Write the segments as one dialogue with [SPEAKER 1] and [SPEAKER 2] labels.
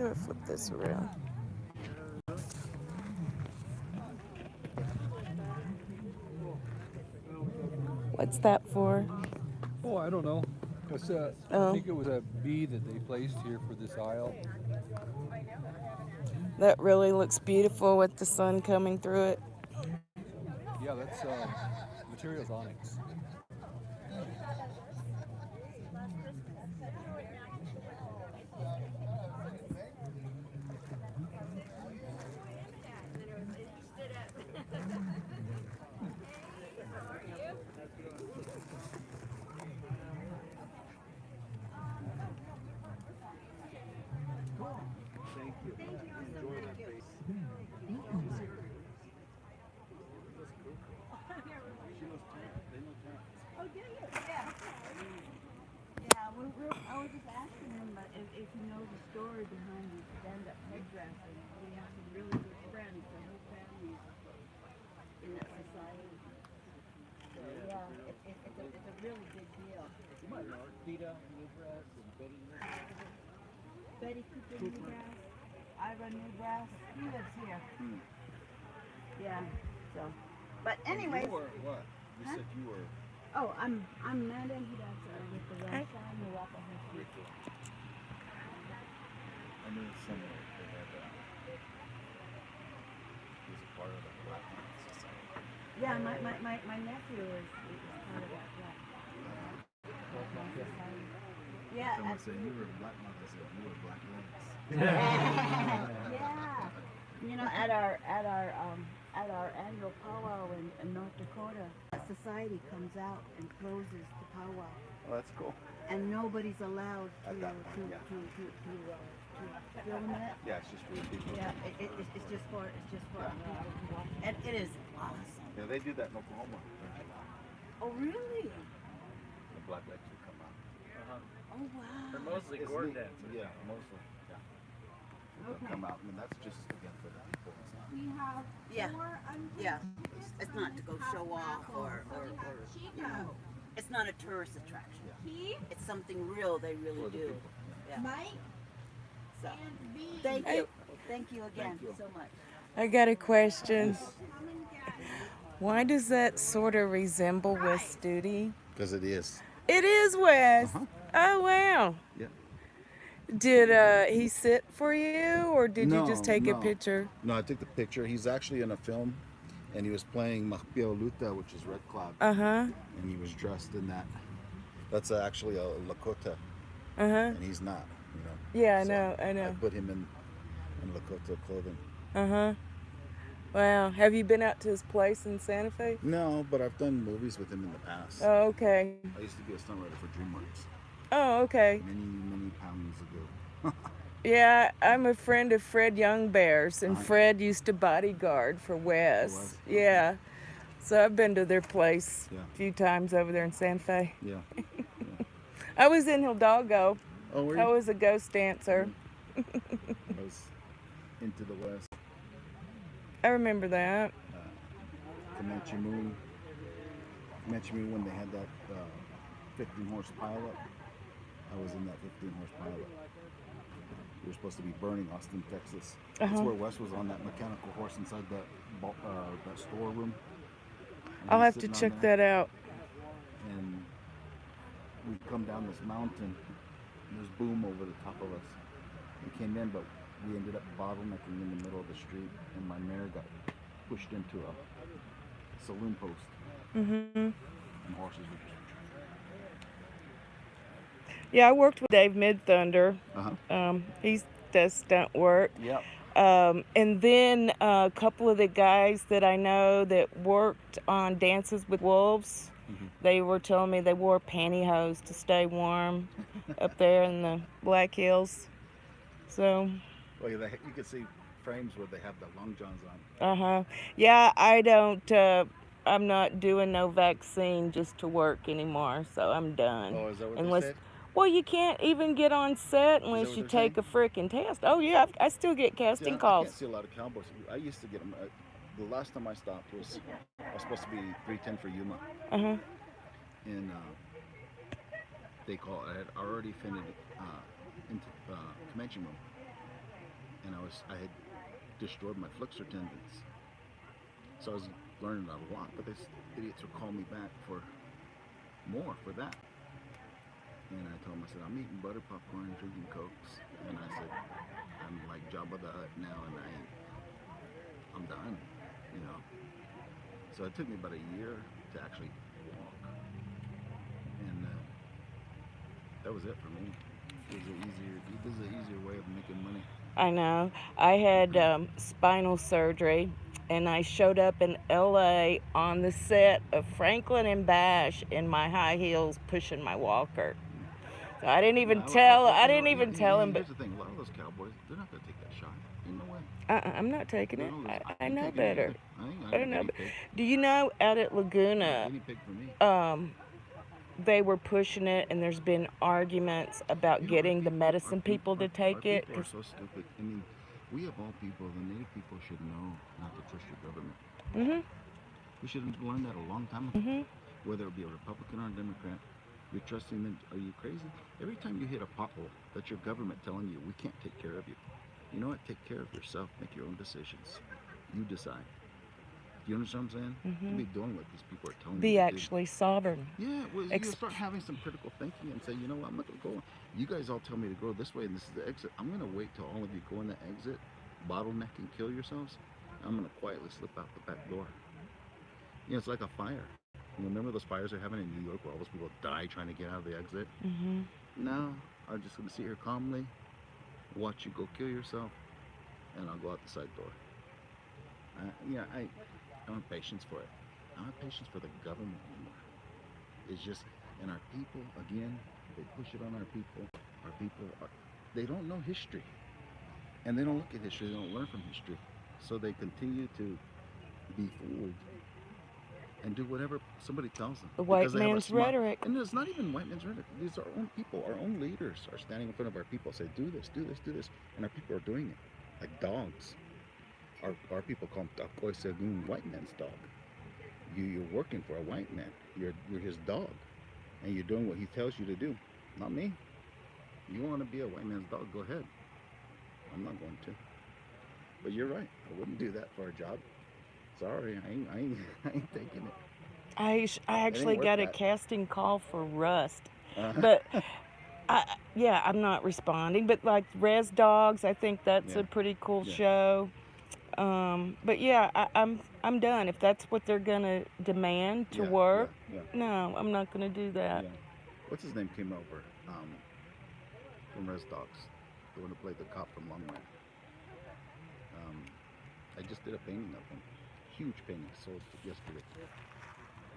[SPEAKER 1] do I flip this around? What's that for?
[SPEAKER 2] Oh, I don't know. I
[SPEAKER 1] Oh,
[SPEAKER 2] think it was a bee that they placed here for this aisle.
[SPEAKER 1] that really looks beautiful with the sun coming through it.
[SPEAKER 2] Yeah, that's materials onyx.
[SPEAKER 3] Yeah, I was just asking him if you know the story behind the stand-up headdresses. We have some really good friends. The whole family in that society. So yeah, it's a really big deal.
[SPEAKER 2] Rita Newgrass and Betty Newgrass.
[SPEAKER 3] Betty Cooper Newgrass, Ira Newgrass. He lives here. Yeah. So, but anyways.
[SPEAKER 2] You were what? You
[SPEAKER 3] Huh?
[SPEAKER 2] said you were.
[SPEAKER 3] Oh, I'm Amanda Hidatsa with the Rancho Narapaha People.
[SPEAKER 4] I knew somewhere they had he was a part of the Black Lives Society.
[SPEAKER 3] Yeah, my nephew is part of that. Yeah.
[SPEAKER 4] Someone said you were black lives. I said you were black lives.
[SPEAKER 3] Yeah. You know, at our annual powwow in North Dakota, a society comes out and closes the powwow,
[SPEAKER 4] Oh, that's cool.
[SPEAKER 3] and nobody's allowed to
[SPEAKER 4] At that point, yeah.
[SPEAKER 3] to film it.
[SPEAKER 4] Yeah, it's just for the people.
[SPEAKER 3] Yeah, it's just for people to watch, and it is awesome.
[SPEAKER 4] Yeah, they do that in Oklahoma.
[SPEAKER 3] Oh really?
[SPEAKER 4] The black lights will come out.
[SPEAKER 3] Oh wow.
[SPEAKER 5] They're mostly
[SPEAKER 4] It's
[SPEAKER 5] gourd
[SPEAKER 4] neat.
[SPEAKER 5] dancers.
[SPEAKER 4] Yeah, mostly. Yeah. They'll
[SPEAKER 3] Okay.
[SPEAKER 4] come out, and that's just again for the people. It's not.
[SPEAKER 6] We have
[SPEAKER 3] Yeah.
[SPEAKER 6] four unpaid
[SPEAKER 3] Yeah.
[SPEAKER 6] tickets
[SPEAKER 3] It's not to go
[SPEAKER 6] and
[SPEAKER 3] show
[SPEAKER 6] half
[SPEAKER 3] off
[SPEAKER 6] raffle.
[SPEAKER 3] or
[SPEAKER 6] So we have
[SPEAKER 3] you know, it's not a tourist attraction.
[SPEAKER 6] Keith,
[SPEAKER 3] It's something real they really
[SPEAKER 4] For the
[SPEAKER 3] do.
[SPEAKER 4] people.
[SPEAKER 3] Yeah.
[SPEAKER 6] Mike,
[SPEAKER 3] So
[SPEAKER 6] and B.
[SPEAKER 3] thank
[SPEAKER 1] Hey.
[SPEAKER 3] you. Thank you again
[SPEAKER 4] Thank you.
[SPEAKER 3] so much.
[SPEAKER 1] I got a question.
[SPEAKER 6] Come and get it.
[SPEAKER 1] Why does that sort of resemble Wes Studi?
[SPEAKER 4] Because it is.
[SPEAKER 1] It is Wes.
[SPEAKER 4] Uh-huh.
[SPEAKER 1] Oh wow.
[SPEAKER 4] Yeah.
[SPEAKER 1] Did he sit for you, or did you just take a picture?
[SPEAKER 4] No, I took the picture. He's actually in a film, and he was playing Mahpio Luta, which is Red Cloud,
[SPEAKER 1] Uh huh.
[SPEAKER 4] and he was dressed in that. That's actually a Lakota,
[SPEAKER 1] Uh huh.
[SPEAKER 4] and he's not. You know.
[SPEAKER 1] Yeah, I
[SPEAKER 4] So
[SPEAKER 1] know. I
[SPEAKER 4] I
[SPEAKER 1] know.
[SPEAKER 4] put him in Lakota clothing.
[SPEAKER 1] Uh huh. Wow. Have you been out to his place in Santa Fe?
[SPEAKER 4] No, but I've done movies with him in the past.
[SPEAKER 1] Oh, okay.
[SPEAKER 4] I used to be a stunt writer for DreamWorks
[SPEAKER 1] Oh, okay.
[SPEAKER 4] many pounds ago.
[SPEAKER 1] Yeah, I'm a friend of Fred Youngbear's, and
[SPEAKER 4] Uh-huh.
[SPEAKER 1] Fred used to bodyguard for Wes.
[SPEAKER 4] Wes,
[SPEAKER 1] Yeah. So I've been to their place
[SPEAKER 4] Yeah.
[SPEAKER 1] a few times over there in Santa Fe.
[SPEAKER 4] Yeah.
[SPEAKER 1] I was in Hidalgo.
[SPEAKER 4] Oh, were
[SPEAKER 1] I
[SPEAKER 4] you?
[SPEAKER 1] was a ghost dancer.
[SPEAKER 4] I was into the West.
[SPEAKER 1] I remember that.
[SPEAKER 4] Comanche Moon. Comanche Moon when they had that 15 horse pilot. I was in that 15 horse pilot. We were supposed to be burning Austin, Texas. That's
[SPEAKER 1] Uh-huh.
[SPEAKER 4] where Wes was on that mechanical horse inside that that storeroom. And
[SPEAKER 1] I'll
[SPEAKER 4] he's
[SPEAKER 1] have to
[SPEAKER 4] sitting on
[SPEAKER 1] check
[SPEAKER 4] there,
[SPEAKER 1] that out.
[SPEAKER 4] And we come down this mountain. And there's boom over the top of us. We came in, but we ended up bottlenecking in the middle of the street, and my mare got pushed into a saloon post,
[SPEAKER 1] Mhm.
[SPEAKER 4] and horses were just.
[SPEAKER 1] Yeah, I worked with Dave Midthunder.
[SPEAKER 4] Uh-huh.
[SPEAKER 1] He does stunt work.
[SPEAKER 4] Yep.
[SPEAKER 1] And then a couple of the guys that I know that worked on Dances with Wolves, they were telling me they wore pantyhose to stay warm up there in the Black Hills. So,
[SPEAKER 4] Well, you can see frames where they have the long johns on.
[SPEAKER 1] yeah, I don't, I'm not doing no vaccine just to work anymore, so I'm done.
[SPEAKER 4] Oh, is that what
[SPEAKER 1] Unless,
[SPEAKER 4] they said?
[SPEAKER 1] well, you can't even get on set unless
[SPEAKER 4] what
[SPEAKER 1] you
[SPEAKER 4] they're
[SPEAKER 1] take a freaking test. Oh, yeah, I still get casting
[SPEAKER 4] I
[SPEAKER 1] calls.
[SPEAKER 4] can't see a lot of cowboys. I used to get them. The last time I stopped was I was supposed to be 310 for Yuma,
[SPEAKER 1] Uh-huh.
[SPEAKER 4] and they called. I had already finished into Comanche Moon, and I had destroyed my flexor tendons. So I was learning a lot, but these idiots would call me back for more for that. And I told them, I said, I'm eating butter popcorn and drinking Cokes. And I said, I'm like Jabba the Hutt now, and I'm done, you know. So it took me about a year to actually walk. And that was it for me. This is an easier way of making money.
[SPEAKER 1] I know. I had spinal surgery, and I showed up in LA on the set of Franklin and Bash in my high heels pushing my walker. So I didn't even tell him, but
[SPEAKER 4] here's the thing: a lot of those cowboys, they're not gonna take that shot. You know what?
[SPEAKER 1] I'm not taking it. I
[SPEAKER 4] ain't
[SPEAKER 1] know
[SPEAKER 4] taking it
[SPEAKER 1] better.
[SPEAKER 4] either.
[SPEAKER 1] I don't know. Do you know out at Laguna,
[SPEAKER 4] Guinea pig for me.
[SPEAKER 1] they were pushing it, and there's been arguments about
[SPEAKER 4] You know,
[SPEAKER 1] getting the medicine people to take
[SPEAKER 4] our
[SPEAKER 1] it.
[SPEAKER 4] people are so stupid. I mean, we of all people, the native people should know not to trust your government.
[SPEAKER 1] Mhm.
[SPEAKER 4] We should have learned that a long time ago.
[SPEAKER 1] Mhm.
[SPEAKER 4] Whether it be a Republican or a Democrat, you're trusting them. Are you crazy? Every time you hit a pothole, that's your government telling you we can't take care of you. You know what? Take care of yourself. Make your own decisions. You decide. You understand what I'm saying? You be doing what these people are telling you
[SPEAKER 1] Be
[SPEAKER 4] to
[SPEAKER 1] actually sovereign.
[SPEAKER 4] do. Yeah, well, you start having some critical thinking and say, you know what, I'm not going to go. You guys all tell me to go this way and this is the exit. I'm going to wait till all of you go in the exit, bottleneck and kill yourselves. I'm going to quietly slip out the back door. You know, it's like a fire. You remember those fires they're having in New York where all those people die trying to get out of the exit?
[SPEAKER 1] Mhm.
[SPEAKER 4] No, I'm just going to sit here calmly, watch you go kill yourself, and I'll go out the side door. I don't have patience for it. I don't have patience for the government anymore. It's just, and our people, again, they push it on our people. Our people, they don't know history. And they don't look at history, they don't learn from history. So they continue to be fooled and do whatever somebody tells them.
[SPEAKER 1] The white
[SPEAKER 4] Because they have a
[SPEAKER 1] man's
[SPEAKER 4] smart-
[SPEAKER 1] rhetoric.
[SPEAKER 4] And it's not even white man's rhetoric. These are our own people, our own leaders are standing in front of our people, say, do this, do this, do this. And our people are doing it like dogs. Our people call him Takoy Segun, white man's dog. You're working for a white man. You're his dog. And you're doing what he tells you to do. Not me. You want to be a white man's dog, go ahead. I'm not going to. But you're right. I wouldn't do that for a job. Sorry, I ain't taking it.
[SPEAKER 1] I actually
[SPEAKER 4] worth
[SPEAKER 1] got a
[SPEAKER 4] that.
[SPEAKER 1] casting call for Rust,
[SPEAKER 4] Uh,
[SPEAKER 1] but I'm not responding. But like Res Dogs, I think that's
[SPEAKER 4] Yeah.
[SPEAKER 1] a pretty cool
[SPEAKER 4] Yeah.
[SPEAKER 1] show. But yeah, I'm done. If that's what they're gonna demand to
[SPEAKER 4] yeah,
[SPEAKER 1] work,
[SPEAKER 4] Yeah,
[SPEAKER 1] no, I'm not gonna do that.
[SPEAKER 4] yeah. What's his name came over from Res Dogs, the one who played the cop from Long Way. I just did a painting of him, huge painting, sold it yesterday.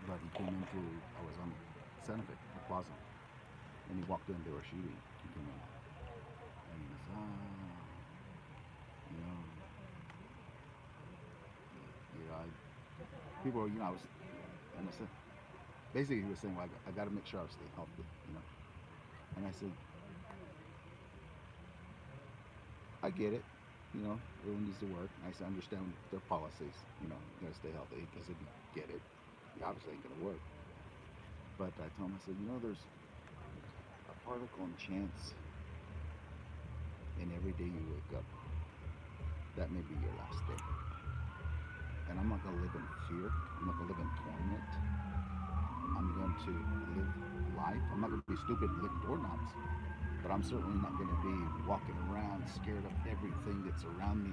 [SPEAKER 4] But he came into, I was on Santa Fe, the plaza, and he walked in, they were shooting. He came in, and he goes, people were, I was, and I said, basically he was saying, well, I got to make sure I stay healthy, And I said, I get it, everyone needs to work. I said, I understand their policies, you got to stay healthy. Because if you get it, you obviously ain't going to work. But I told him, I said, there's a particle in chance in every day you wake up. That may be your last day. And I'm not going to live in fear. I'm not going to live in torment. I'm going to live life. I'm not going to be stupid and lick doorknobs. But I'm certainly not going to be walking around scared of everything that's around me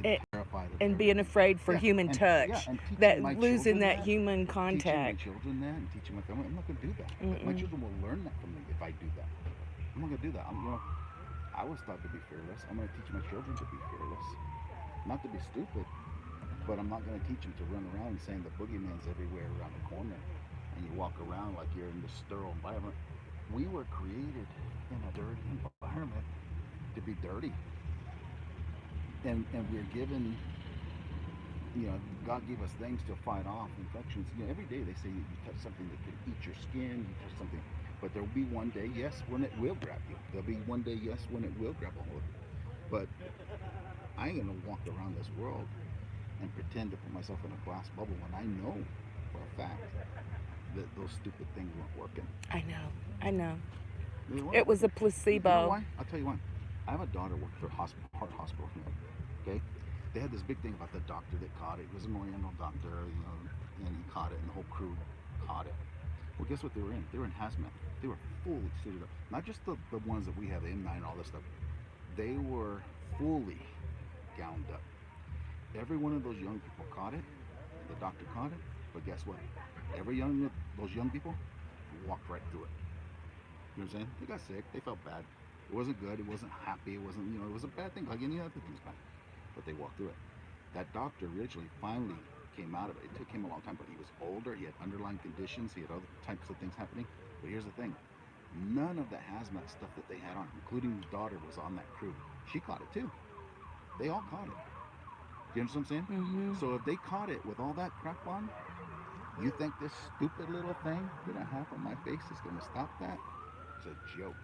[SPEAKER 4] and terrified of
[SPEAKER 1] And being afraid for human touch,
[SPEAKER 4] and teaching
[SPEAKER 1] that
[SPEAKER 4] my
[SPEAKER 1] losing
[SPEAKER 4] children
[SPEAKER 1] that human
[SPEAKER 4] Teaching
[SPEAKER 1] contact.
[SPEAKER 4] my children that and teaching my family. I'm not going to do that. But my children will learn that from me if I do that. I'm not going to do that. I was taught to be fearless. I'm going to teach my children to be fearless. Not to be stupid, but I'm not going to teach them to run around saying the boogeyman's everywhere around the corner and you walk around like you're in this sterile environment. We were created in a dirty environment to be dirty. And we're given, God gave us things to fight off infections. Every day they say you touch something that could eat your skin, you touch something. But there'll be one day, yes, when it will grab you. There'll be one day, yes, when it will grab a hold of you. But I ain't gonna walk around this world and pretend to put myself in a glass bubble when I know for a fact that those stupid things weren't working.
[SPEAKER 1] I know.
[SPEAKER 4] They weren't
[SPEAKER 1] It was a
[SPEAKER 4] working.
[SPEAKER 1] placebo.
[SPEAKER 4] You know why? I'll tell you why. I have a daughter who worked for a heart hospital here
[SPEAKER 5] Okay, they had this big thing about the doctor that caught it. He was an Oriental doctor, and he caught it, and the whole crew caught it. Well, guess what they were in? They were in hazmat. They were fully suited up. Not just the ones that we have, the M9 and all this stuff. They were fully gowned up. Every one of those young people caught it. The doctor caught it. But guess what? Those young people walked right through it. You know what I'm saying? They got sick. They felt bad. It wasn't good. It wasn't happy. It wasn't, it was a bad thing, like any other thing's bad. But they walked through it. That doctor originally finally came out of it. It took him a long time, but he was older. He had underlying conditions. He had other types of things happening. But here's the thing. None of the hazmat stuff that they had on, including his daughter, was on that crew. She caught it too. They all caught it. Do you understand what I'm saying?
[SPEAKER 1] Mm-hmm.
[SPEAKER 5] So if they caught it with all that crap on, you think this stupid little thing that I have on my face is going to stop that? It's a joke.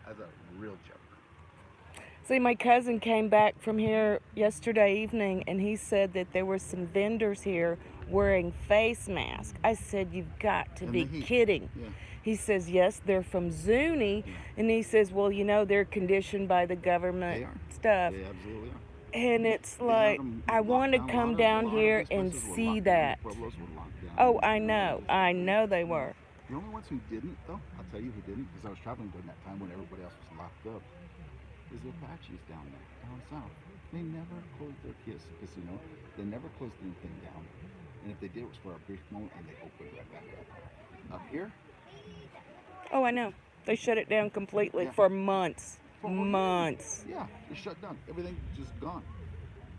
[SPEAKER 5] That's a real joke.
[SPEAKER 1] See, my cousin came back from here yesterday evening, and he said that there were some vendors here wearing face masks. I said, you've got to
[SPEAKER 5] In
[SPEAKER 1] be
[SPEAKER 5] the heat.
[SPEAKER 1] kidding.
[SPEAKER 5] Yeah.
[SPEAKER 1] He says, yes, they're from Zuni.
[SPEAKER 5] Yeah.
[SPEAKER 1] And he says, well, they're conditioned by the government
[SPEAKER 5] They are.
[SPEAKER 1] stuff.
[SPEAKER 5] They absolutely are.
[SPEAKER 1] And it's
[SPEAKER 5] They had
[SPEAKER 1] like,
[SPEAKER 5] them
[SPEAKER 1] I
[SPEAKER 5] locked
[SPEAKER 1] want to
[SPEAKER 5] down.
[SPEAKER 1] come
[SPEAKER 5] A
[SPEAKER 1] down
[SPEAKER 5] lot of
[SPEAKER 1] here
[SPEAKER 5] these
[SPEAKER 1] and
[SPEAKER 5] places were
[SPEAKER 1] see
[SPEAKER 5] locked down.
[SPEAKER 1] that.
[SPEAKER 5] The Pueblos were locked down.
[SPEAKER 1] Oh, I know they were.
[SPEAKER 5] The only ones who didn't, though, I'll tell you who didn't, because I was traveling during that time when everybody else was locked up, is the Apaches down there, down south. They never closed their casino. They never closed anything down. And if they did, it was for a brief moment, and they opened right back up. Up here,
[SPEAKER 1] Oh, I know. They shut it down completely
[SPEAKER 5] Yeah.
[SPEAKER 1] for months.
[SPEAKER 5] For what?
[SPEAKER 1] Months.
[SPEAKER 5] yeah, it's shut down. Everything just gone.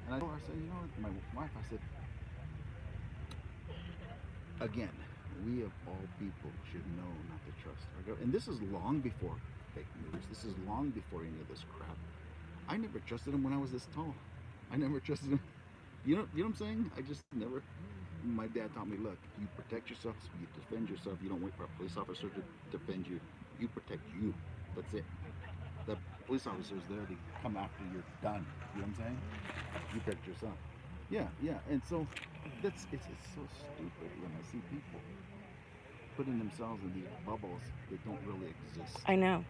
[SPEAKER 5] And I told her, I said, my wife, I said, again, we of all people should know not to trust our government. And this is long before fake news. This is long before any of this crap. I never trusted him when I was this tall. I never trusted him. You know what I'm saying? I just never. My dad taught me, look, you protect yourself, you defend yourself. You don't wait for a police officer to defend you. You protect you. That's it. The police officer's there to come after you're done. You know what I'm saying? You protect yourself. Yeah. And so it's so stupid when I see people putting themselves in these bubbles that don't really exist.
[SPEAKER 1] I know.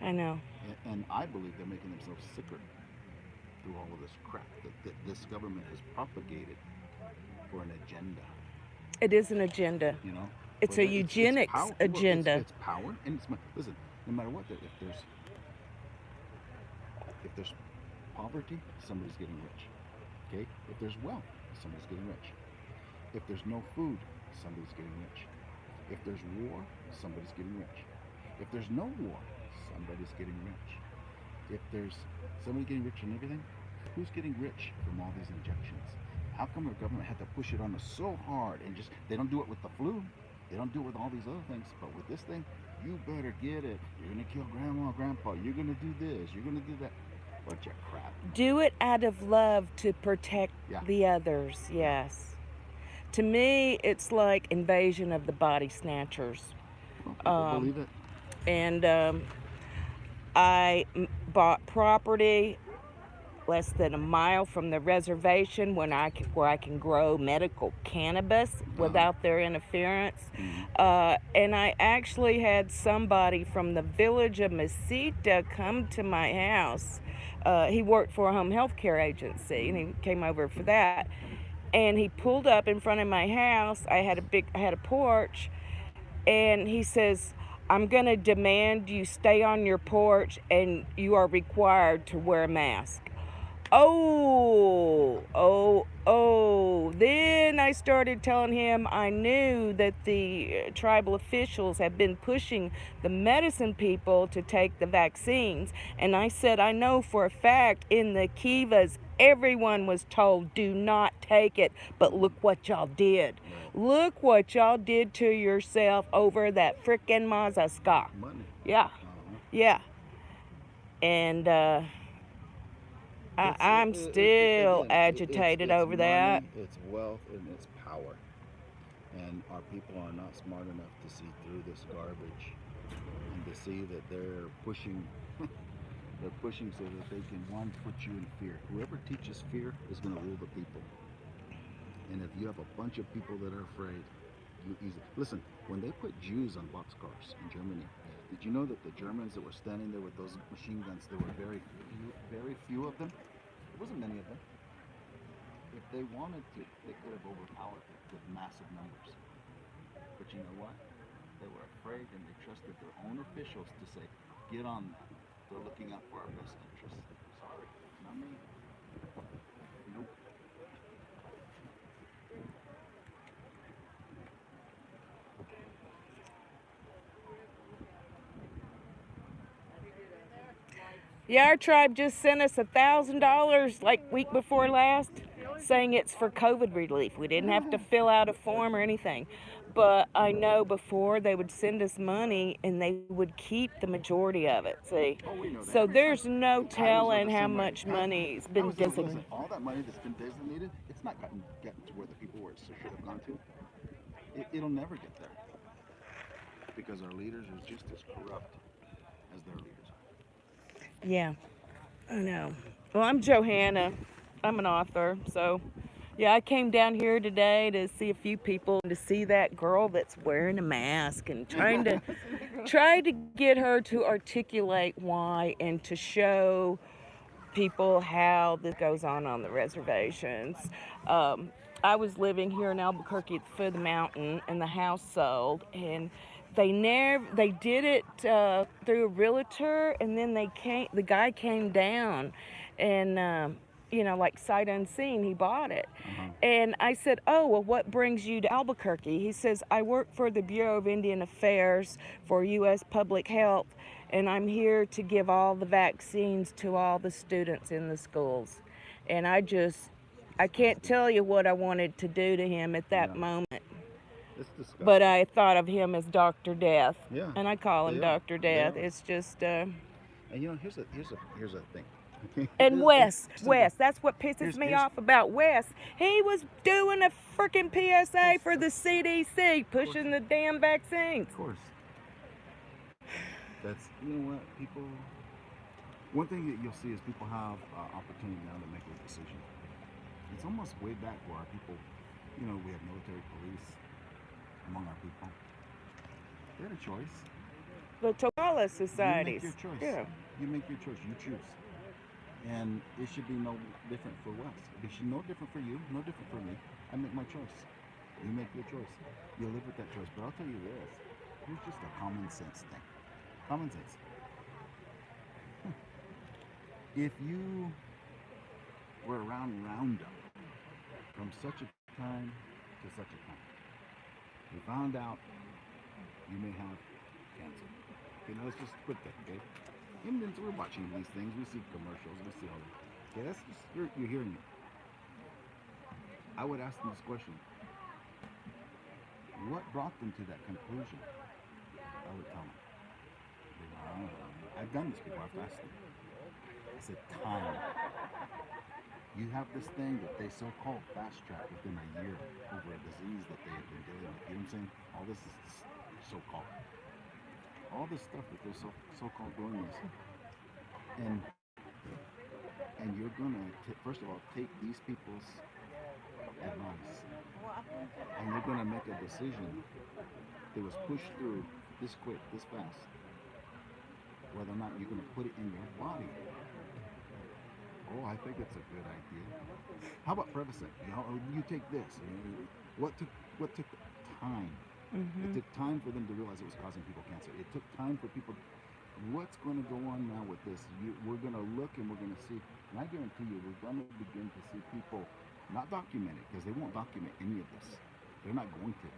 [SPEAKER 1] I know.
[SPEAKER 5] And I believe they're making themselves sicker through all of this crap that this government has propagated for an agenda.
[SPEAKER 1] It is an agenda.
[SPEAKER 5] You know,
[SPEAKER 1] It's
[SPEAKER 5] But
[SPEAKER 1] a eugenics
[SPEAKER 5] power.
[SPEAKER 1] agenda.
[SPEAKER 5] It's power, and listen. No matter what, if there's poverty, somebody's getting rich. Okay. If there's wealth, somebody's getting rich. If there's no food, somebody's getting rich. If there's war, somebody's getting rich. If there's no war, somebody's getting rich. If there's somebody getting rich in everything, who's getting rich from all these injections? How come our government had to push it on us so hard and they don't do it with the flu, they don't do it with all these other things, but with this thing, you better get it. You're gonna kill grandma, grandpa, you're gonna do this, you're gonna do that. Bunch of crap.
[SPEAKER 1] Do it out of love to protect
[SPEAKER 5] Yeah.
[SPEAKER 1] the others, yes. To me, it's like invasion of the body snatchers.
[SPEAKER 5] Well, people believe it.
[SPEAKER 1] And I bought property less than a mile from the reservation where I can grow medical cannabis without their interference. And I actually had somebody from the village of Mesita come to my house. He worked for a home health care agency, and he came over for that. And he pulled up in front of my house. I had a porch, and he says, I'm going to demand you stay on your porch, and you are required to wear a mask. Then I started telling him I knew that the tribal officials had been pushing the medicine people to take the vaccines. And I said, I know for a fact in the Kivas, everyone was told, do not take it. But look what y'all did. Look what y'all did to yourself over that frickin' Mazaska.
[SPEAKER 5] Money.
[SPEAKER 1] Yeah. Yeah. And, I'm still agitated over that.
[SPEAKER 5] Money, it's wealth, and it's power. And our people are not smart enough to see through this garbage and to see that they're pushing so that they can, one, put you in fear. Whoever teaches fear is going to rule the people. And if you have a bunch of people that are afraid, you easily... Listen, when they put Jews on boxcars in Germany, did you know that the Germans that were standing there with those machine guns, there were very few of them. There wasn't many of them. If they wanted to, they could have overpowered it with massive numbers. But you know what? They were afraid and they trusted their own officials to say, get on that. They're looking out for our best interests. Sorry, not me. Nope.
[SPEAKER 1] Yeah, our tribe just sent us $1,000 like week before last, saying it's for COVID relief. We didn't have to fill out a form or anything. But I know before they would send us money and they would keep the majority of it. See,
[SPEAKER 5] Oh, we know that.
[SPEAKER 1] so there's no
[SPEAKER 5] I was with
[SPEAKER 1] telling
[SPEAKER 5] the
[SPEAKER 1] how
[SPEAKER 5] same way.
[SPEAKER 1] much money's
[SPEAKER 5] I
[SPEAKER 1] been
[SPEAKER 5] was there, listen,
[SPEAKER 1] designated.
[SPEAKER 5] all that money that's been designated, it's not getting to where the people where it should have gone to. It'll never get there. Because our leaders are just as corrupt as their leaders are.
[SPEAKER 1] Yeah, I know. Well, I'm Johanna. I'm an author, so yeah, I came down here today to see a few people and to see that girl that's wearing a mask and try to get her to articulate why and to show people how this goes on the reservations. I was living here in Albuquerque at the foot of the mountain, and the house sold, and they did it through a realtor, and then the guy came down, and like sight unseen, he bought it. And I said, oh, well, what brings you to Albuquerque? He says, I work for the Bureau of Indian Affairs for U.S. Public Health, and I'm here to give all the vaccines to all the students in the schools. And I can't tell you what I wanted to do to him at that moment.
[SPEAKER 5] It's disgusting.
[SPEAKER 1] But I thought of him as Dr. Death.
[SPEAKER 5] Yeah,
[SPEAKER 1] And I call him
[SPEAKER 5] they are.
[SPEAKER 1] Dr.
[SPEAKER 5] They
[SPEAKER 1] Death.
[SPEAKER 5] are.
[SPEAKER 1] It's just,
[SPEAKER 5] And you know, here's a thing.
[SPEAKER 1] and Wes, that's what pisses
[SPEAKER 5] Here's-
[SPEAKER 1] me
[SPEAKER 5] here's-
[SPEAKER 1] off about Wes. He was doing a freaking PSA for the CDC, pushing the damn vaccines.
[SPEAKER 5] Of course. That's, you know what, people, one thing that you'll see is people have opportunity now to make a decision. It's almost way back where our people, we have military police among our people. They had a choice.
[SPEAKER 1] The Tokala societies.
[SPEAKER 5] You make your choice.
[SPEAKER 1] Yeah.
[SPEAKER 5] You make your choice. You choose. And it should be no different for Wes. It should be no different for you, no different for me. I make my choice. You make your choice. You live with that choice. But I'll tell you this. Here's just a common sense thing. Common sense. If you were around Roundup from such a time to such a time, you found out you may have cancer. Okay, now let's just put that, okay? Indians, we're watching these things. We see commercials. We see all this. Okay, that's just, you're hearing it. I would ask them this question. What brought them to that conclusion? I would tell them. I don't know. I've done this before. I've asked them. I said, time. You have this thing that they so-called fast-track within a year over a disease that they have been dealing with. You know what I'm saying? All this is so-called. All this stuff that they're so-called doing this. And you're gonna, first of all, take these people's advice. And you're gonna make a decision that was pushed through this quick, this fast. Whether or not you're gonna put it in your body. Oh, I think it's a good idea. How about Prevacent? You take this. What took time? It took time for them to realize it was causing people cancer. It took time for people. What's going to go on now with this? We're going to look and we're going to see. And I guarantee you, we're going to begin to see people not document it because they won't document any of this. They're not going to.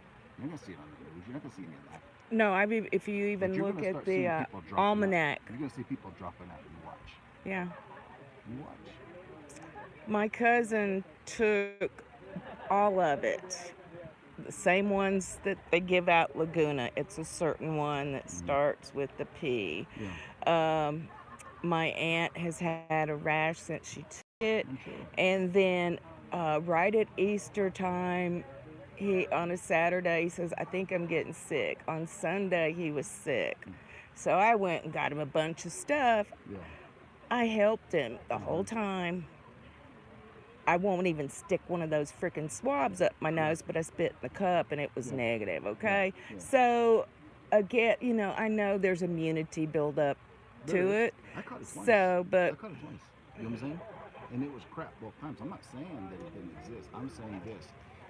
[SPEAKER 5] You're not going to see it on the news. You're not going to see any of that.
[SPEAKER 1] No, if you even
[SPEAKER 5] But you're
[SPEAKER 1] look
[SPEAKER 5] gonna
[SPEAKER 1] at
[SPEAKER 5] start seeing
[SPEAKER 1] the
[SPEAKER 5] people dropping out.
[SPEAKER 1] almanac.
[SPEAKER 5] You're going to see people dropping out. You watch.
[SPEAKER 1] Yeah.
[SPEAKER 5] You watch.
[SPEAKER 1] My cousin took all of it. The same ones that they give out Laguna. It's a certain one that starts with the P.
[SPEAKER 5] Yeah.
[SPEAKER 1] My aunt has had a rash since she took it.
[SPEAKER 5] I'm sure.
[SPEAKER 1] And then right at Easter time, on a Saturday, he says, I think I'm getting sick. On Sunday, he was sick. So I went and got him a bunch of stuff.
[SPEAKER 5] Yeah.
[SPEAKER 1] I helped him the whole time. I won't even stick one of those freaking swabs up my nose, but I spit in the cup and it was negative, okay?
[SPEAKER 5] Yeah.
[SPEAKER 1] So, again, I know there's immunity build up to
[SPEAKER 5] There is.
[SPEAKER 1] it.
[SPEAKER 5] I caught it twice.
[SPEAKER 1] So, but
[SPEAKER 5] I caught it twice. You know what I'm saying? And it was crap both times. I'm not saying that it didn't exist. I'm saying this.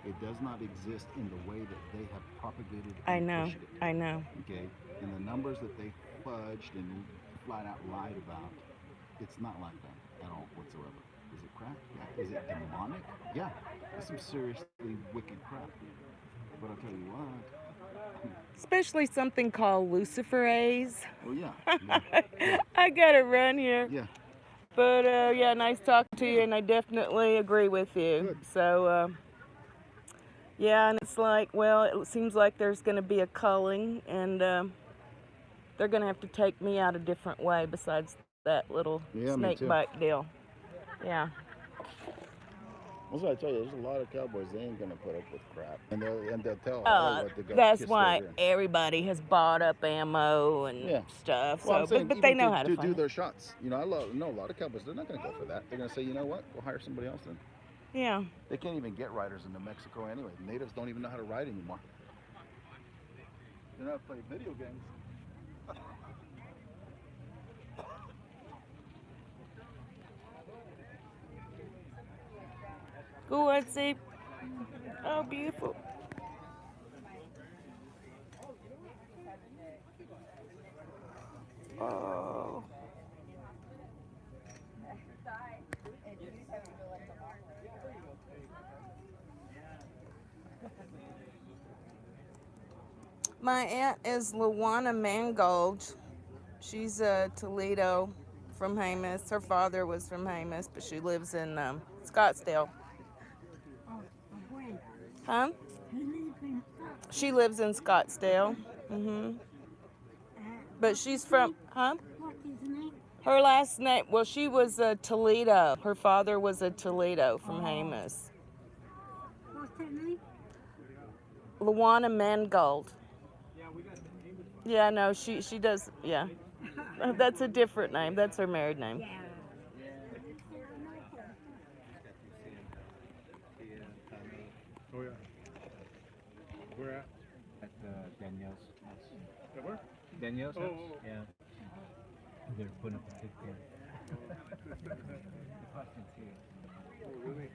[SPEAKER 5] It does not exist in the way that they have propagated and
[SPEAKER 1] I know.
[SPEAKER 5] pushed it.
[SPEAKER 1] I know.
[SPEAKER 5] Okay? And the numbers that they fudged and flat out lied about, it's not like that at all whatsoever. Is it crap? Yeah. Is it demonic? Yeah. It's some seriously wicked crap. But I'll tell you what.
[SPEAKER 1] Especially something called luciferase.
[SPEAKER 5] Oh yeah. Yeah.
[SPEAKER 1] I gotta run here.
[SPEAKER 5] Yeah.
[SPEAKER 1] But yeah, nice talking to you, and I definitely agree with you.
[SPEAKER 5] Good.
[SPEAKER 1] So yeah, and it's like, well, it seems like there's going to be a culling, and they're going to have to take me out a different way besides that little
[SPEAKER 5] Yeah, me
[SPEAKER 1] snake
[SPEAKER 5] too.
[SPEAKER 1] bite deal. Yeah.
[SPEAKER 5] That's what I tell you. There's a lot of cowboys. They ain't gonna put up with crap, and they'll tell what to go
[SPEAKER 1] That's
[SPEAKER 5] kiss
[SPEAKER 1] why
[SPEAKER 5] their ear.
[SPEAKER 1] everybody has bought up ammo and
[SPEAKER 5] Yeah.
[SPEAKER 1] stuff.
[SPEAKER 5] Well,
[SPEAKER 1] So,
[SPEAKER 5] I'm saying
[SPEAKER 1] but they
[SPEAKER 5] even
[SPEAKER 1] know how
[SPEAKER 5] to
[SPEAKER 1] to
[SPEAKER 5] do
[SPEAKER 1] find it.
[SPEAKER 5] their shots. You know, know a lot of cowboys. They're not gonna go for that. They're gonna say, you know what? We'll hire somebody else then.
[SPEAKER 1] Yeah.
[SPEAKER 5] They can't even get riders in New Mexico anyway. Natives don't even know how to ride anymore. They know how to play video games.
[SPEAKER 1] Go on, see. Oh, beautiful. Oh. My aunt is Luana Mangold. She's Toledo from Hamas. Her father was from Hamas, but she lives in Scottsdale.
[SPEAKER 3] When?
[SPEAKER 1] Huh?
[SPEAKER 3] You live in
[SPEAKER 1] She lives in Scottsdale. But she's from, huh?
[SPEAKER 3] what is the name?
[SPEAKER 1] Her last name, well, she was a Toledo. Her father was a Toledo from Hamas.
[SPEAKER 3] What's that name?
[SPEAKER 1] Luana Mangold. Yeah, no, she does, yeah. That's a different name. That's her married name.
[SPEAKER 3] Yeah.
[SPEAKER 2] Oh, yeah. Where at? At Danielle's house. At where? Danielle's house?
[SPEAKER 6] Oh.
[SPEAKER 2] Yeah. They're putting up a big tent. The costume's here.
[SPEAKER 6] Oh, really?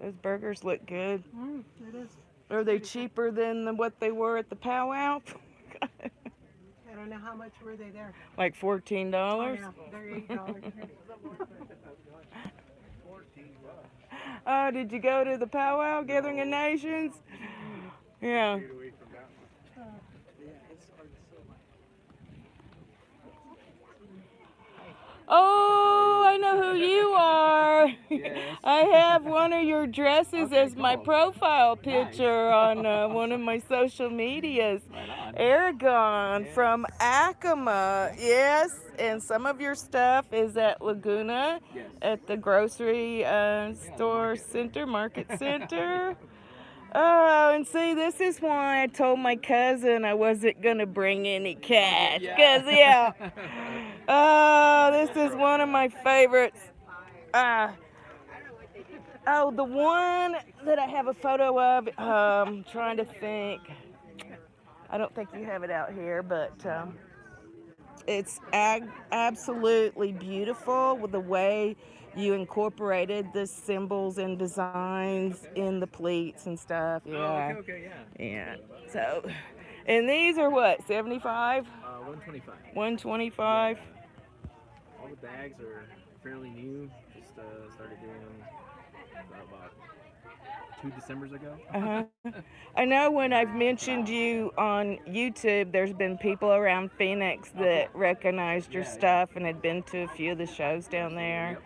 [SPEAKER 1] Those burgers look good.
[SPEAKER 3] It is.
[SPEAKER 1] Are they cheaper than what they were at the powwow?
[SPEAKER 7] I don't know how much were they there.
[SPEAKER 1] Like $14?
[SPEAKER 7] Oh, yeah, they're $8.
[SPEAKER 1] Oh, did you go to the powwow, Gathering of Nations? Yeah.
[SPEAKER 6] Get away from that one.
[SPEAKER 1] Oh, I know who you are. I have one of your dresses as my profile picture on one of my social medias. Aragon from Acoma, yes. And some of your stuff is at Laguna, at the grocery store center, market center. Oh, and see, this is why I told my cousin I wasn't going to bring any cash. Because, yeah. Oh, this is one of my favorites. Oh, the one that I have a photo of, I'm trying to think. I don't think you have it out here, but it's absolutely beautiful with the way you incorporated the symbols and designs in the pleats and stuff. Yeah.
[SPEAKER 2] Okay, yeah.
[SPEAKER 1] Yeah. So, and these are what, 75?
[SPEAKER 2] 125.
[SPEAKER 1] 125?
[SPEAKER 2] All the bags are fairly new. Just started doing them about 2 Decembers ago.
[SPEAKER 1] I know when I've mentioned you on YouTube, there's been people around Phoenix that recognized your stuff and had been to a few of the shows down there.
[SPEAKER 2] Yep.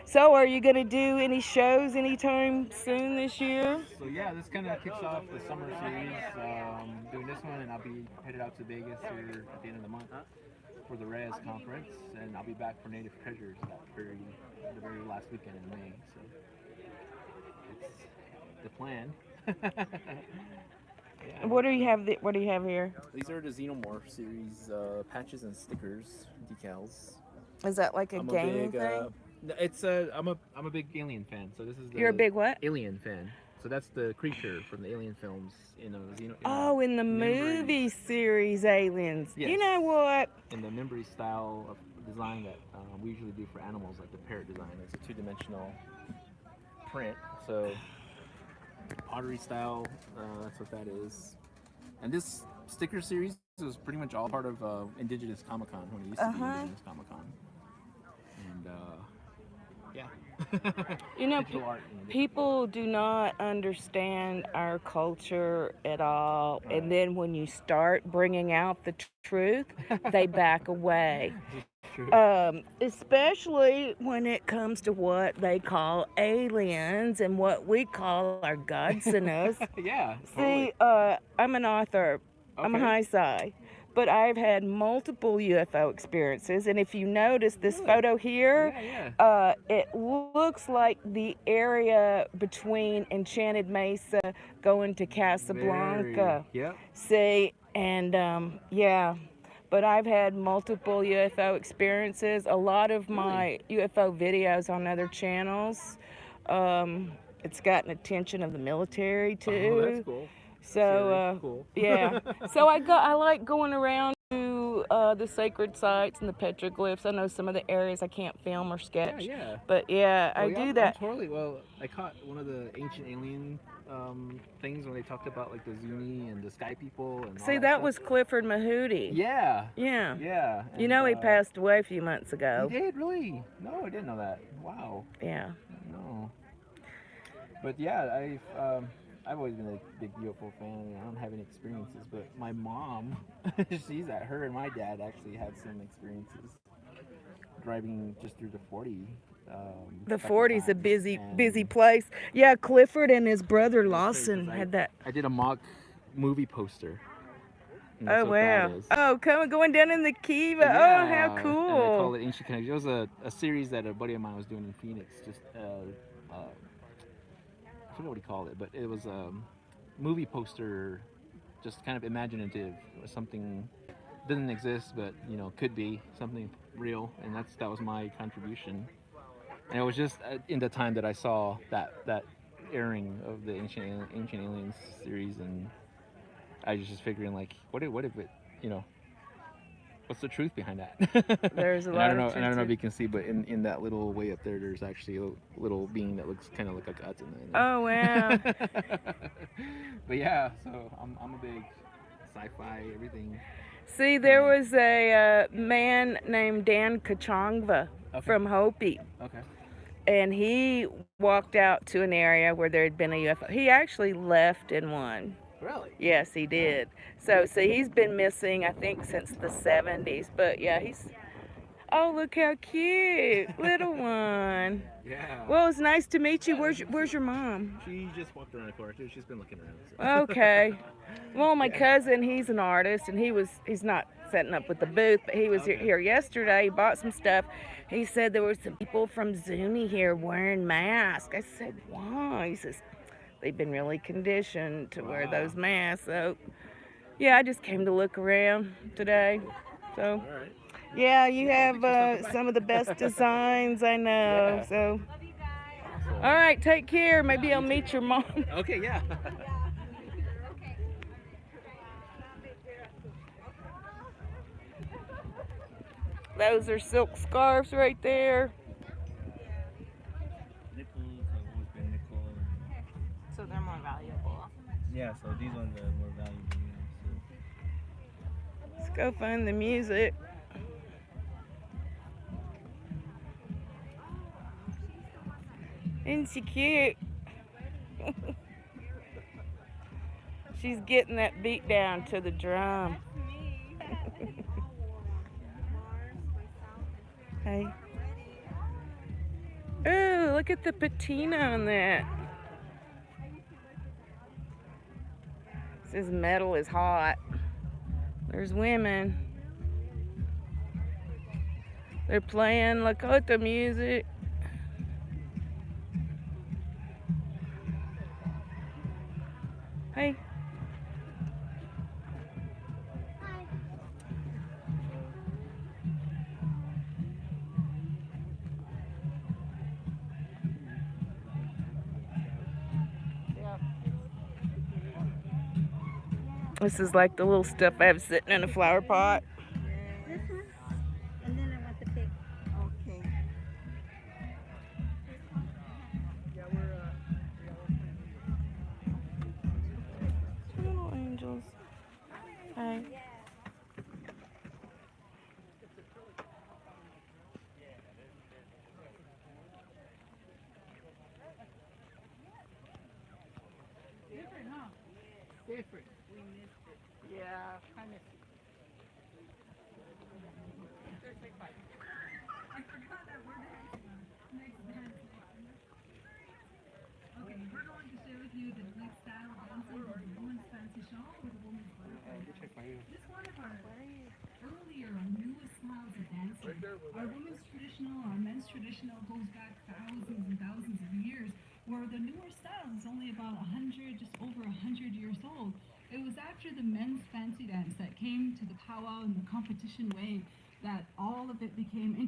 [SPEAKER 1] So are you going to do any shows anytime soon this year?
[SPEAKER 2] So yeah, this kind of kicks off the summer series. Doing this one, and I'll be headed out to Vegas here at the end of the month for the Rez conference, and I'll be back for Native Treasures the very last weekend in May. So it's the plan. Yeah.
[SPEAKER 1] What do you have? What do you have here?
[SPEAKER 2] These are the Xenomorph series patches and stickers, decals.
[SPEAKER 1] Is that like a gaming thing?
[SPEAKER 2] It's I'm a big Alien fan. So this is the
[SPEAKER 1] You're a big what?
[SPEAKER 2] Alien fan. So that's the creature from the Alien films in a
[SPEAKER 1] Oh, in the
[SPEAKER 2] Membry-
[SPEAKER 1] movie series Aliens. You
[SPEAKER 2] Yes.
[SPEAKER 1] know what?
[SPEAKER 2] in the Membry style of design that we usually do for animals, like the parrot design. It's a two-dimensional print. So pottery style, that's what that is. And this sticker series was pretty much all part of Indigenous Comic Con when it used to be Indigenous Comic Con. And yeah.
[SPEAKER 1] You know,
[SPEAKER 2] Digital art in a different
[SPEAKER 1] people do not understand our culture at all.
[SPEAKER 2] Right.
[SPEAKER 1] And then when you start bringing out the truth, they back away.
[SPEAKER 2] True.
[SPEAKER 1] Especially when it comes to what they call aliens and what we call our gods in us.
[SPEAKER 2] Yeah.
[SPEAKER 1] See, I'm an author. I'm a
[SPEAKER 2] Okay.
[SPEAKER 1] high sci, but I've had multiple UFO experiences. And if you notice this
[SPEAKER 2] Really?
[SPEAKER 1] photo here,
[SPEAKER 2] Yeah.
[SPEAKER 1] it looks like the area between Enchanted Mesa going to Casablanca.
[SPEAKER 2] Yep.
[SPEAKER 1] See, and yeah. But I've had multiple UFO experiences. A lot of my UFO videos on other channels. It's gotten attention of the military too.
[SPEAKER 2] Oh, that's cool.
[SPEAKER 1] So
[SPEAKER 2] Very cool.
[SPEAKER 1] yeah. So I like going around to the sacred sites and the petroglyphs. I know some of the areas I can't film or sketch.
[SPEAKER 2] Yeah.
[SPEAKER 1] But yeah, I
[SPEAKER 2] Well,
[SPEAKER 1] do
[SPEAKER 2] I'm
[SPEAKER 1] that.
[SPEAKER 2] totally. Well, I caught one of the ancient alien things when they talked about like the Zuni and the Sky people and all
[SPEAKER 1] See,
[SPEAKER 2] that
[SPEAKER 1] that
[SPEAKER 2] stuff.
[SPEAKER 1] was Clifford Mahooty.
[SPEAKER 2] Yeah.
[SPEAKER 1] Yeah.
[SPEAKER 2] Yeah.
[SPEAKER 1] You
[SPEAKER 2] and,
[SPEAKER 1] know he passed away a few months ago.
[SPEAKER 2] He did really? No, I didn't know that. Wow.
[SPEAKER 1] Yeah.
[SPEAKER 2] No. But yeah, I've always been a big UFO fan. I don't have any experiences, but my mom, her and my dad actually had some experiences driving just through the 40.
[SPEAKER 1] The
[SPEAKER 2] couple
[SPEAKER 1] 40's a
[SPEAKER 2] times,
[SPEAKER 1] busy
[SPEAKER 2] and
[SPEAKER 1] place. Yeah, Clifford and his brother
[SPEAKER 2] it was crazy
[SPEAKER 1] Lawson
[SPEAKER 2] 'cause
[SPEAKER 1] had that.
[SPEAKER 2] I did a mock movie poster. And that's
[SPEAKER 1] Oh
[SPEAKER 2] what that
[SPEAKER 1] wow.
[SPEAKER 2] is.
[SPEAKER 1] Oh, going down in the Kiva.
[SPEAKER 2] Yeah,
[SPEAKER 1] Oh, how
[SPEAKER 2] And I call
[SPEAKER 1] cool.
[SPEAKER 2] it Ancient Connection. It was a series that a buddy of mine was doing in Phoenix. Just I forget what he called it, but it was a movie poster, just kind of imaginative, or something didn't exist, but could be something real, and that was my contribution. And it was just in the time that I saw that airing of the Ancient Aliens series, and I was just figuring like, what if it, what's the truth behind that?
[SPEAKER 1] There's a
[SPEAKER 2] And
[SPEAKER 1] lot
[SPEAKER 2] I don't know,
[SPEAKER 1] of
[SPEAKER 2] and I don't know
[SPEAKER 1] truth
[SPEAKER 2] if you can see, but in that little way up there, there's actually a little being that looks kind of like a gut in there.
[SPEAKER 1] Oh wow.
[SPEAKER 2] But yeah, so I'm a big sci-fi everything.
[SPEAKER 1] See, there was a man named Dan Kachangva
[SPEAKER 2] Okay.
[SPEAKER 1] from Hopi,
[SPEAKER 2] Okay.
[SPEAKER 1] and he walked out to an area where there had been a UFO. He actually left in one.
[SPEAKER 2] Really?
[SPEAKER 1] Yes, he did. So, see, he's been missing, I think, since the 70s. But yeah, oh, look how cute, little one.
[SPEAKER 2] Yeah.
[SPEAKER 1] Well, it's nice to meet you. Where's your mom?
[SPEAKER 2] She just walked around the corner too. She's been looking around. So.
[SPEAKER 1] Okay. Well, my cousin, he's an artist, and he's not setting up with the booth, but he was here yesterday. He bought some stuff. He said there were some people from Zuni here wearing masks. I said, why? He says, they've been really conditioned to wear those masks. So, yeah, I just came to look around today. So,
[SPEAKER 2] All right.
[SPEAKER 1] yeah, you have some of the best designs I know.
[SPEAKER 2] Yeah.
[SPEAKER 1] So, all right, take care. Maybe I'll meet your mom.
[SPEAKER 2] Okay. Yeah.
[SPEAKER 1] Those are silk scarves right there.
[SPEAKER 6] Nickels have always been nickel.
[SPEAKER 8] So they're more valuable.
[SPEAKER 6] Yeah, so these ones are more valuable.
[SPEAKER 1] Let's go find the music. Isn't she cute? She's getting that beat down to the drum. Hey. Ooh, look at the patina on that. This metal is hot. There's women. They're playing Lakota music. Hey. Yeah. This is like the little stuff I have sitting in a flower pot.
[SPEAKER 3] This one? And then I want the big. Okay.
[SPEAKER 1] Little angels. Hi.
[SPEAKER 7] Different. Yeah, kind of.
[SPEAKER 9] Okay, we're going to share with you the next style of dancing is the woman's fancy shawl or the woman's butterfly. This one of our earlier or newest styles of dancing. Our women's traditional, our men's traditional goes back thousands and thousands of years, where the newer style is only about 100, just over 100 years old. It was after the men's fancy dance that came to the powwow and the competition way that all of it became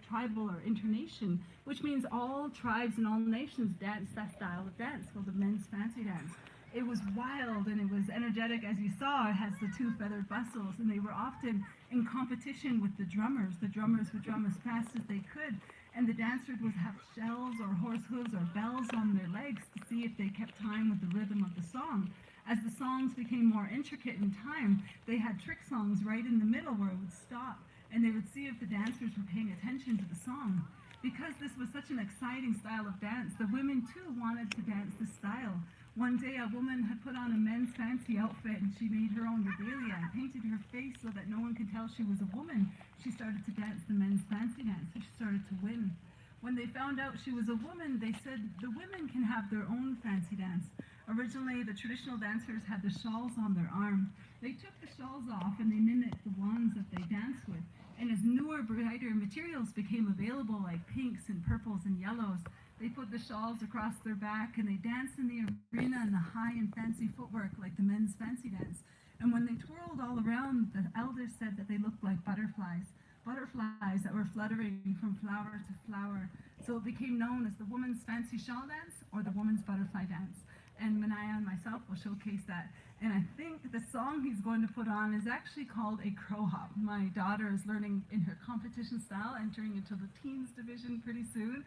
[SPEAKER 9] tribal or internation, which means all tribes and all nations danced that style of dance called the men's fancy dance. It was wild and it was energetic, as you saw. It has the two feathered bustles, and they were often in competition with the drummers. The drummers would drum as fast as they could, and the dancers would have shells or horse hooves or bells on their legs to see if they kept time with the rhythm of the song. As the songs became more intricate in time, they had trick songs right in the middle where it would stop, and they would see if the dancers were paying attention to the song. Because this was such an exciting style of dance, the women too wanted to dance this style. One day a woman had put on a men's fancy outfit and she made her own regalia and painted her face so that no one could tell she was a woman. She started to dance the men's fancy dance, and she started to win. When they found out she was a woman, they said the women can have their own fancy dance. Originally, the traditional dancers had the shawls on their arm. They took the shawls off and they mimicked the wands that they danced with. And as newer, brighter materials became available, like pinks and purples and yellows, they put the shawls across their back and they danced in the arena in the high and fancy footwork like the men's fancy dance. And when they twirled all around, the elders said that they looked like butterflies. Butterflies that were fluttering from flower to flower. So it became known as the woman's fancy shawl dance or the woman's butterfly dance. And Manaya and myself will showcase that. And I think the song he's going to put on is actually called a crow hop. My daughter is learning in her competition style, entering into the teens division pretty soon.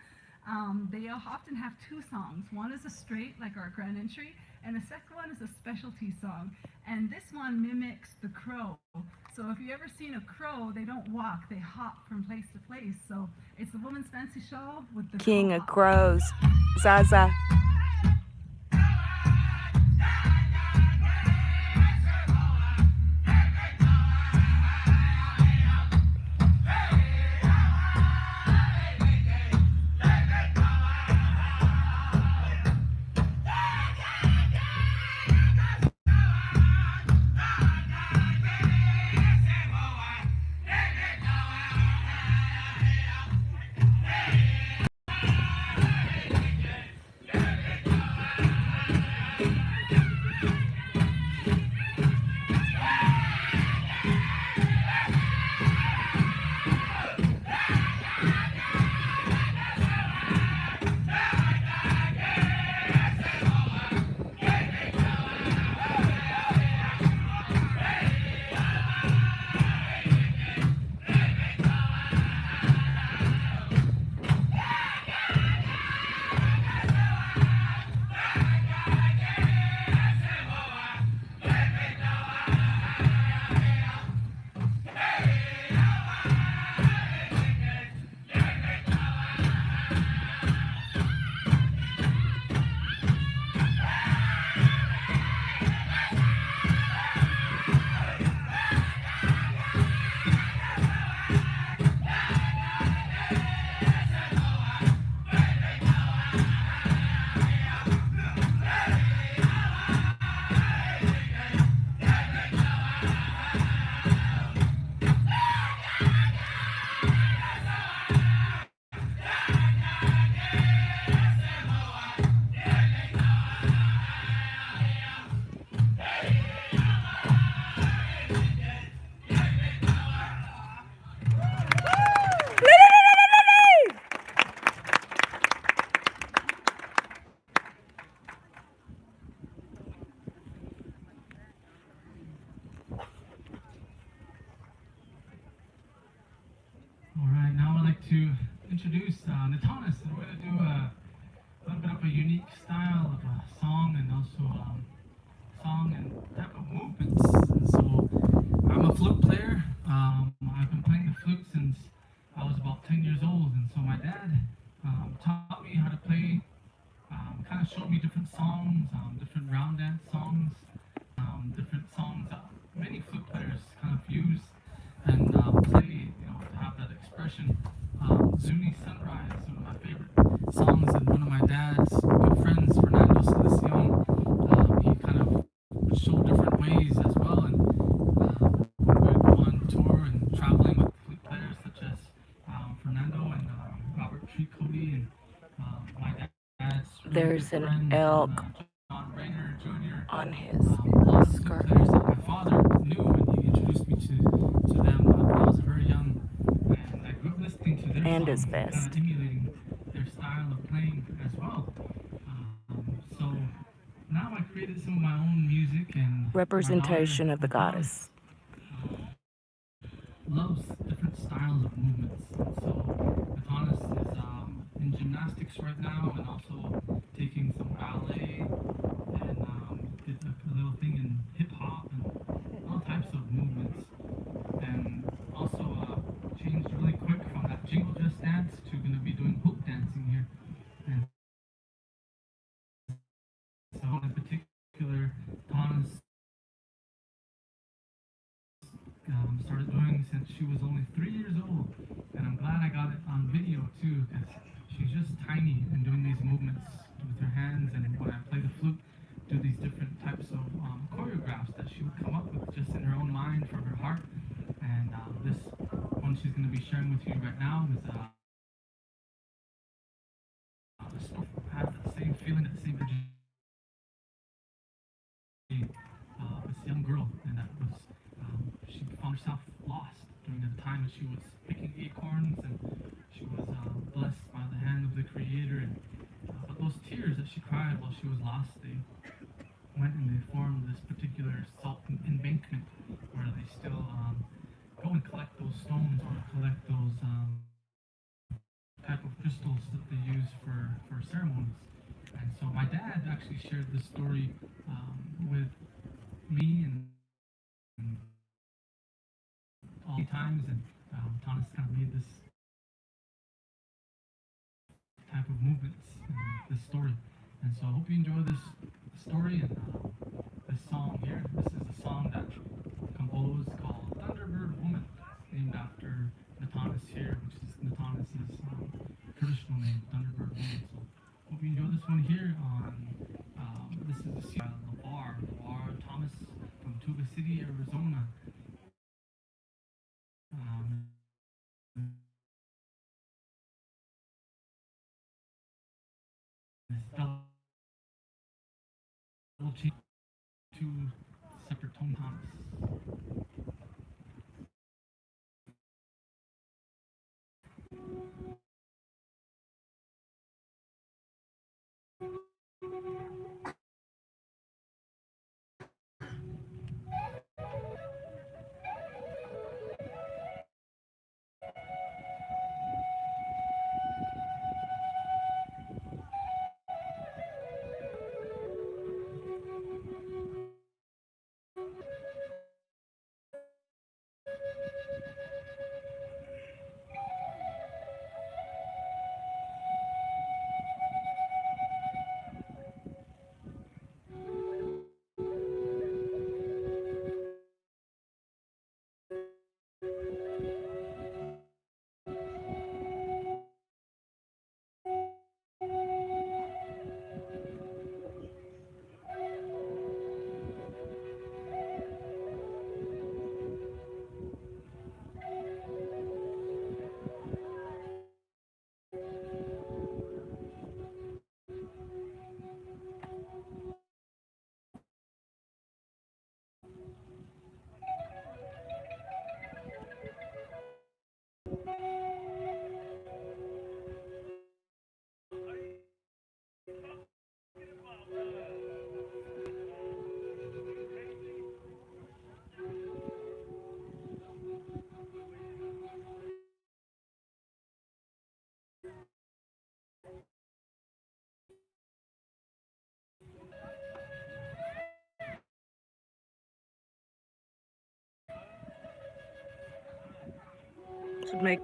[SPEAKER 9] They often have two songs. One is a straight, like our grand entry, and the second one is a specialty song. And this one mimics the crow. So if you've ever seen a crow, they don't walk, they hop from place to place. So it's the woman's fancy shawl with the
[SPEAKER 1] King
[SPEAKER 9] crow
[SPEAKER 1] of
[SPEAKER 9] hop.
[SPEAKER 1] Crows, Zaza.
[SPEAKER 10] introduce Natanis, and we're going to do a little bit of a unique style of a song and also song and type of movements. And so I'm a flute player. I've been playing the flute since I was about 10 years old, and so my dad taught me how to play, kind of showed me different songs, different round dance songs, different songs that many flute players kind of use and play, to have that expression. Zuni Sunrise, one of my favorite songs, and one of my dad's good friends, Fernando Salicion, he kind of would show different ways as well, and we would go on tour and traveling with flute players such as Fernando and Robert Tree Cody, and my dad's really
[SPEAKER 1] There's
[SPEAKER 10] good
[SPEAKER 1] an
[SPEAKER 10] friend,
[SPEAKER 1] elk
[SPEAKER 10] John Rayner Jr.
[SPEAKER 1] on his
[SPEAKER 10] A lot of flute
[SPEAKER 1] skirt.
[SPEAKER 10] players that my father knew, and he introduced me to them when I was very young, and I grew up listening to their
[SPEAKER 1] And
[SPEAKER 10] songs
[SPEAKER 1] his
[SPEAKER 10] and kind
[SPEAKER 1] vest.
[SPEAKER 10] of emulating their style of playing as well. So now I created some of my own music, and
[SPEAKER 1] Representation
[SPEAKER 10] my
[SPEAKER 1] of the
[SPEAKER 10] daughter,
[SPEAKER 1] goddess.
[SPEAKER 10] loves different styles of movements. And so Natanis is in gymnastics right now, and also taking some ballet, and did a little thing in hip hop and all types of movements. And also changed really quick from that jingle dress dance to going to be doing hoop dancing here. And so in particular, Tana's started doing since she was only 3 years old, and I'm glad I got it on video too, because she's just tiny and doing these movements with her hands, and when I play the flute, do these different types of choreographs that she would come up with just in her own mind from her heart. And this one she's going to be sharing with you right now is a story that has that same feeling, that same energy. This young girl, and that was she found herself lost during the time that she was picking acorns, and she was blessed by the hand of the Creator. And but those tears that she cried while she was lost, they went and they formed this particular salt embankment where they still go and collect those stones or collect those type of crystals that they use for ceremonies. And so my dad actually shared this story with me and all the times, and Thomas kind of made this type of movements and this story. And so I hope you enjoy this story and this song here. This is a song that composed called Thunderbird Woman, named after Natanis here, which is Natanis's traditional name, Thunderbird Woman. So hope you enjoy this one here on this is LeVar Thomas from Tuba City, Arizona. It's double change, two separate tone Thomas.
[SPEAKER 1] to make